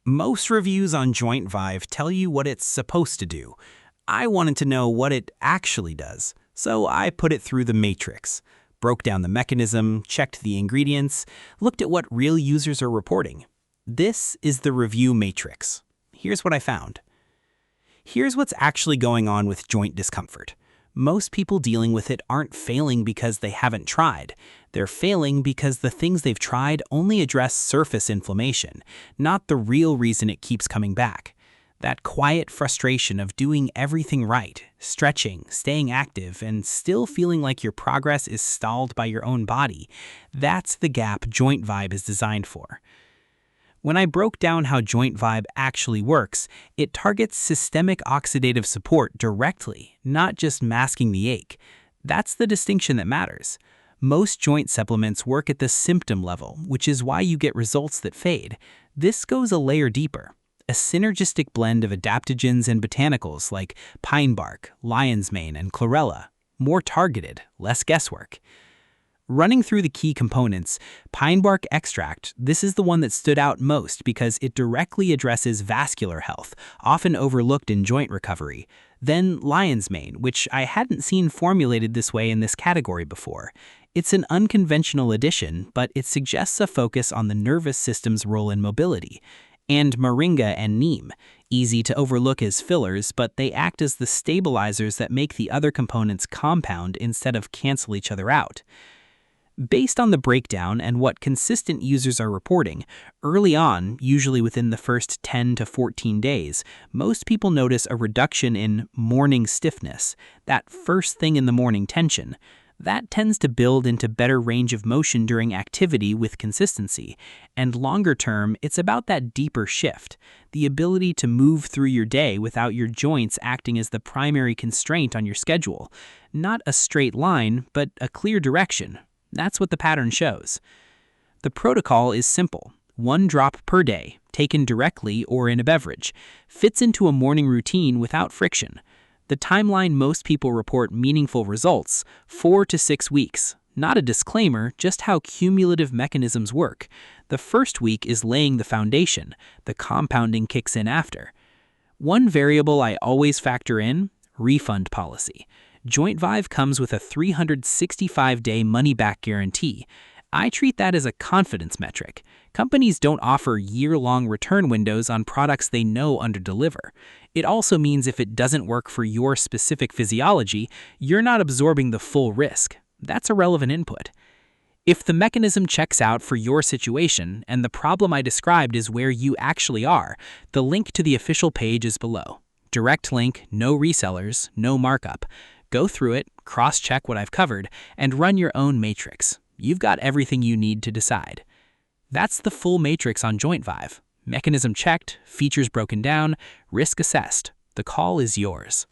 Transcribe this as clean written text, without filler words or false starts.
Most reviews on JointVive tell you what it's supposed to do. I wanted to know what it actually does, so I put it through the matrix, broke down the mechanism, checked the ingredients, looked at what real users are reporting. This is the review matrix. Here's what I found. Here's what's actually going on with joint discomfort. Most people dealing with it aren't failing because they haven't tried. They're failing because the things they've tried only address surface inflammation, not the real reason it keeps coming back. That quiet frustration of doing everything right, stretching, staying active, and still feeling like your progress is stalled by your own body, that's the gap JointVive is designed for. When I broke down how JointVive actually works, it targets systemic oxidative support directly, not just masking the ache. That's the distinction that matters. Most joint supplements work at the symptom level, which is why you get results that fade. This goes a layer deeper. A synergistic blend of adaptogens and botanicals like pine bark, lion's mane, and chlorella. More targeted, less guesswork. Running through the key components, pine bark extract, this is the one that stood out most because it directly addresses vascular health, often overlooked in joint recovery. Then lion's mane, which I hadn't seen formulated this way in this category before. It's an unconventional addition, but it suggests a focus on the nervous system's role in mobility. And moringa and neem, easy to overlook as fillers, but they act as the stabilizers that make the other components compound instead of cancel each other out. Based on the breakdown and what consistent users are reporting, early on, usually within the first 10 to 14 days, most people notice a reduction in morning stiffness, that first thing in the morning tension. That tends to build into better range of motion during activity with consistency, and longer term, it's about that deeper shift, the ability to move through your day without your joints acting as the primary constraint on your schedule. Not a straight line, but a clear direction. That's what the pattern shows. The protocol is simple. 1 drop per day, taken directly or in a beverage, fits into a morning routine without friction. The timeline most people report meaningful results, 4 to 6 weeks. Not a disclaimer, just how cumulative mechanisms work. The first week is laying the foundation. The compounding kicks in after. One variable I always factor in, refund policy. JointVive comes with a 365-day money-back guarantee. I treat that as a confidence metric. Companies don't offer year-long return windows on products they know underdeliver. It also means if it doesn't work for your specific physiology, you're not absorbing the full risk. That's a relevant input. If the mechanism checks out for your situation and the problem I described is where you actually are, the link to the official page is below. Direct link, no resellers, no markup. Go through it, cross-check what I've covered, and run your own matrix. You've got everything you need to decide. That's the full matrix on JointVive. Mechanism checked, features broken down, risk assessed. The call is yours.